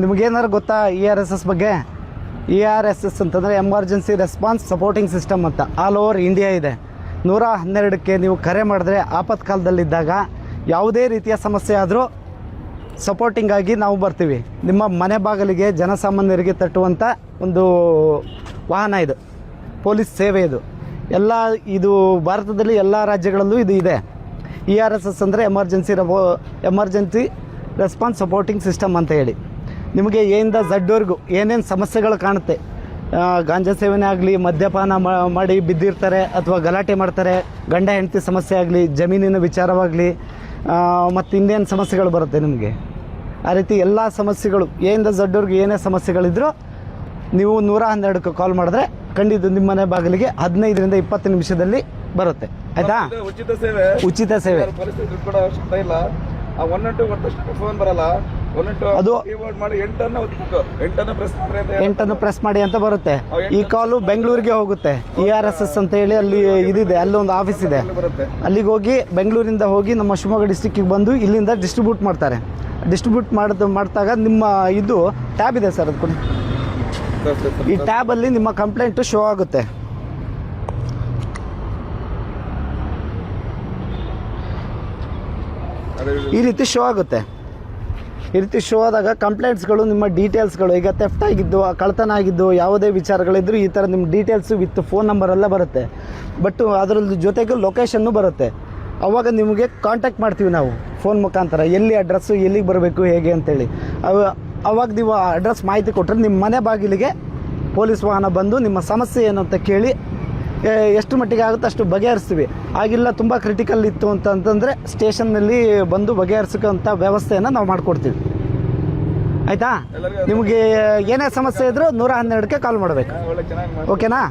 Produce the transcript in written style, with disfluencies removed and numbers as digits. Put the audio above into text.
ನಿಮಗೇನಾದ್ರು ಗೊತ್ತಾ ERSS ಬಗ್ಗೆ? ERSS ಅಂತಂದರೆ ಎಮರ್ಜೆನ್ಸಿ ರೆಸ್ಪಾನ್ಸ್ ಸಪೋರ್ಟಿಂಗ್ ಸಿಸ್ಟಮ್ ಅಂತ ಆಲ್ ಓವರ್ ಇಂಡಿಯಾ ಇದೆ. 112ಕ್ಕೆ ನೀವು ಕರೆ ಮಾಡಿದ್ರೆ ಆಪತ್ಕಾಲದಲ್ಲಿದ್ದಾಗ ಯಾವುದೇ ರೀತಿಯ ಸಮಸ್ಯೆ ಆದರೂ ಸಪೋರ್ಟಿಂಗ್ ಆಗಿ ನಾವು ಬರ್ತೀವಿ. ನಿಮ್ಮ ಮನೆ ಬಾಗಿಲಿಗೆ ಜನಸಾಮಾನ್ಯರಿಗೆ ತಟ್ಟುವಂಥ ಒಂದು ವಾಹನ ಇದು, ಪೊಲೀಸ್ ಸೇವೆ ಇದು. ಇದು ಭಾರತದಲ್ಲಿ ಎಲ್ಲ ರಾಜ್ಯಗಳಲ್ಲೂ ಇದು ಇದೆ. ERSS ಅಂದರೆ ಎಮರ್ಜೆನ್ಸಿ ರೆಸ್ಪಾನ್ಸ್ ಸಪೋರ್ಟಿಂಗ್ ಸಿಸ್ಟಮ್ ಅಂತ ಹೇಳಿ. ನಿಮಗೆ ಎಯಿಂದ ಝಡ್ವರೆಗೂ ಏನೇನು ಸಮಸ್ಯೆಗಳು ಕಾಣುತ್ತೆ, ಗಾಂಜಾ ಸೇವನೆ ಆಗಲಿ, ಮದ್ಯಪಾನ ಮಾಡಿ ಬಿದ್ದಿರ್ತಾರೆ ಅಥವಾ ಗಲಾಟೆ ಮಾಡ್ತಾರೆ, ಗಂಡ ಹೆಂಡತಿ ಸಮಸ್ಯೆ ಆಗಲಿ, ಜಮೀನಿನ ವಿಚಾರವಾಗಲಿ, ಮತ್ತು ಇನ್ನೇನು ಸಮಸ್ಯೆಗಳು ಬರುತ್ತೆ ನಿಮಗೆ, ಆ ರೀತಿ ಎಲ್ಲ ಸಮಸ್ಯೆಗಳು ಎಯಿಂದ ಝಡ್ವರೆಗೂ ಏನೇ ಸಮಸ್ಯೆಗಳಿದ್ರೂ ನೀವು 112ಕ್ಕೆ ಕಾಲ್ ಮಾಡಿದ್ರೆ ಖಂಡಿತ ನಿಮ್ಮ ಮನೆ ಬಾಗಿಲಿಗೆ 15ರಿಂದ 20 ನಿಮಿಷದಲ್ಲಿ ಬರುತ್ತೆ. ಆಯ್ತಾ? ಉಚಿತ ಸೇವೆ. ಅದು 8 ಪ್ರೆಸ್ ಮಾಡಿ ಅಂತ ಬರುತ್ತೆ. ಈ ಕಾಲು ಬೆಂಗಳೂರಿಗೆ ಹೋಗುತ್ತೆ. ERSS ಅಂತ ಹೇಳಿ ಅಲ್ಲಿ ಇದಿದೆ, ಅಲ್ಲೊಂದು ಆಫೀಸ್ ಇದೆ. ಅಲ್ಲಿಗೆ ಹೋಗಿ ಬೆಂಗಳೂರಿಂದ ಹೋಗಿ ನಮ್ಮ ಶಿವಮೊಗ್ಗ ಡಿಸ್ಟಿಕ್ಕಿಗೆ ಬಂದು ಇಲ್ಲಿಂದ ಡಿಸ್ಟ್ರಿಬ್ಯೂಟ್ ಮಾಡ್ತಾರೆ. ಡಿಸ್ಟ್ರಿಬ್ಯೂಟ್ ಮಾಡಿದಾಗ ನಿಮ್ಮ ಇದು ಟ್ಯಾಬ್ ಇದೆ ಸರ್, ಅದು ಕೊಡಿ. ಈ ಟ್ಯಾಬಲ್ಲಿ ನಿಮ್ಮ ಕಂಪ್ಲೇಂಟು ಶೋ ಆಗುತ್ತೆ. ಈ ರೀತಿ ಶೋ ಆಗುತ್ತೆ. ಈ ರೀತಿ ಶೋ ಆದಾಗ ಕಂಪ್ಲೇಂಟ್ಸ್ಗಳು, ನಿಮ್ಮ ಡೀಟೇಲ್ಸ್ಗಳು, ಈಗ ಥೆಫ್ಟ್ ಆಗಿದ್ದು, ಕಳ್ತನ ಆಗಿದ್ದು, ಯಾವುದೇ ವಿಚಾರಗಳಿದ್ರು ಈ ಥರ ನಿಮ್ಮ ಡೀಟೇಲ್ಸು ವಿತ್ ಫೋನ್ ನಂಬರೆಲ್ಲ ಬರುತ್ತೆ. ಬಟ್ ಅದರಲ್ಲಿ ಜೊತೆಗೆ ಲೊಕೇಶನ್ನು ಬರುತ್ತೆ. ಅವಾಗ ನಿಮಗೆ ಕಾಂಟ್ಯಾಕ್ಟ್ ಮಾಡ್ತೀವಿ ನಾವು ಫೋನ್ ಮುಖಾಂತರ, ಎಲ್ಲಿ ಅಡ್ರೆಸ್ಸು, ಎಲ್ಲಿಗೆ ಬರಬೇಕು, ಹೇಗೆ ಅಂತೇಳಿ. ಅವಾಗ ನೀವು ಅಡ್ರೆಸ್ ಮಾಹಿತಿ ಕೊಟ್ಟರೆ ನಿಮ್ಮ ಮನೆ ಬಾಗಿಲಿಗೆ ಪೊಲೀಸ್ ವಾಹನ ಬಂದು ನಿಮ್ಮ ಸಮಸ್ಯೆ ಏನು ಅಂತ ಕೇಳಿ ಎಷ್ಟು ಮಟ್ಟಿಗೆ ಆಗುತ್ತೆ ಅಷ್ಟು ಬಗೆಹರಿಸ್ತೀವಿ. ಆಗಿಲ್ಲ ತುಂಬ ಕ್ರಿಟಿಕಲ್ ಇತ್ತು ಅಂತಂದರೆ ಸ್ಟೇಷನ್ನಲ್ಲಿ ಬಂದು ಬಗೆಹರಿಸೋಂಥ ವ್ಯವಸ್ಥೆಯನ್ನು ನಾವು ಮಾಡಿಕೊಡ್ತೀವಿ. ಆಯಿತಾ? ನಿಮಗೆ ಏನೇ ಸಮಸ್ಯೆ ಇದ್ದರೂ 112ಕ್ಕೆ ಕಾಲ್ ಮಾಡಬೇಕು. ಓಕೆನಾ?